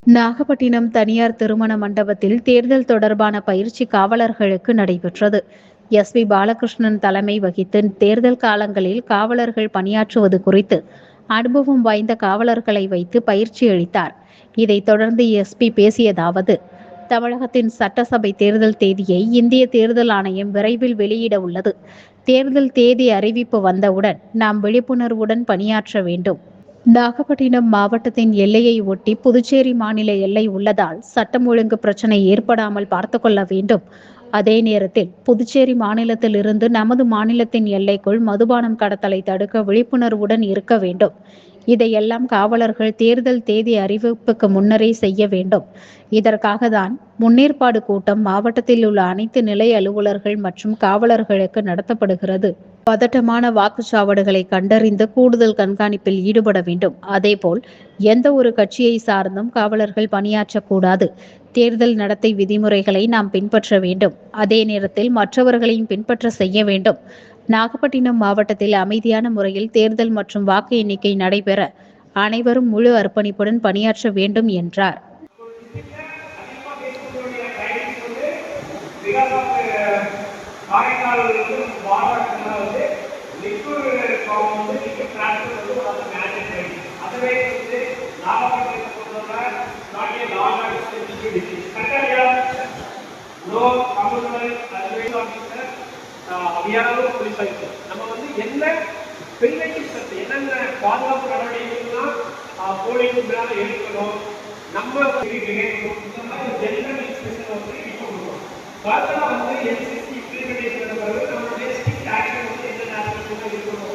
நாகப்பட்டினம் தனியார் திருமண மண்டபத்தில் தேர்தல் தொடர்பான பயிற்சி காவலர்களுக்கு நடைபெற்றது. எஸ்.பி. பாலகிருஷ்ணன் தலைமை வகித்து தேர்தல் காலங்களில் காவலர்கள் பணியாற்றுவது குறித்து அனுபவம் வாய்ந்த காவலர்களை வைத்து பயிற்சி அளித்தார். இதைத் தொடர்ந்து எஸ்.பி. பேசியதாவது: தமிழகத்தின் சட்டசபை தேர்தல் தேதியை இந்திய தேர்தல் ஆணையம் விரைவில் வெளியிட உள்ளது. தேர்தல் தேதி அறிவிப்பு வந்தவுடன் நாம் விழிப்புணர்வுடன் பணியாற்ற வேண்டும். நாகப்பட்டினம் மாவட்டத்தின் எல்லையை ஒட்டி புதுச்சேரி மாநில எல்லை உள்ளதால் சட்டம் ஒழுங்கு பிரச்சனை ஏற்படாமல் பார்த்துக்கொள்ள வேண்டும். அதே நேரத்தில் புதுச்சேரி மாநிலத்தில் இருந்து நமது மாநிலத்தின் எல்லைக்குள் மதுபானம் கடத்தலை தடுக்க விழிப்புணர்வுடன் இருக்க வேண்டும். இதையெல்லாம் காவலர்கள் தேர்தல் தேதி அறிவிப்புக்கு முன்னரே செய்ய வேண்டும். இதற்காக தான் முன்னேற்பாடு கூட்டம் மாவட்டத்தில் உள்ள அனைத்து நிலை அலுவலர்கள் மற்றும் காவலர்களுக்கு நடத்தப்படுகிறது. பதட்டமான வாக்குச்சாவடிகளை கண்டறிந்து கூடுதல் கண்காணிப்பில் ஈடுபட வேண்டும். அதேபோல் எந்த ஒரு கட்சியை சார்ந்தும் காவலர்கள் பணியாற்றக்கூடாது. தேர்தல் நடத்தை விதிமுறைகளை நாம் பின்பற்ற வேண்டும். அதே நேரத்தில் மற்றவர்களையும் பின்பற்ற செய்ய வேண்டும். நாகப்பட்டினம் மாவட்டத்தில் அமைதியான முறையில் தேர்தல் மற்றும் வாக்கு எண்ணிக்கை நடைபெற அனைவரும் முழு அர்ப்பணிப்புடன் பணியாற்ற வேண்டும் என்றார். என்ன பிரிவென்டிவ் ஸ்டெப் என்னென்ன பாதுகாப்பு நடவடிக்கைகள்லாம் போலிங் மேல எடுக்கணும், நம்ம ஜெனரல் இன்ஸ்பெக்ஷன் வந்து இப்போ கொடுக்கணும்.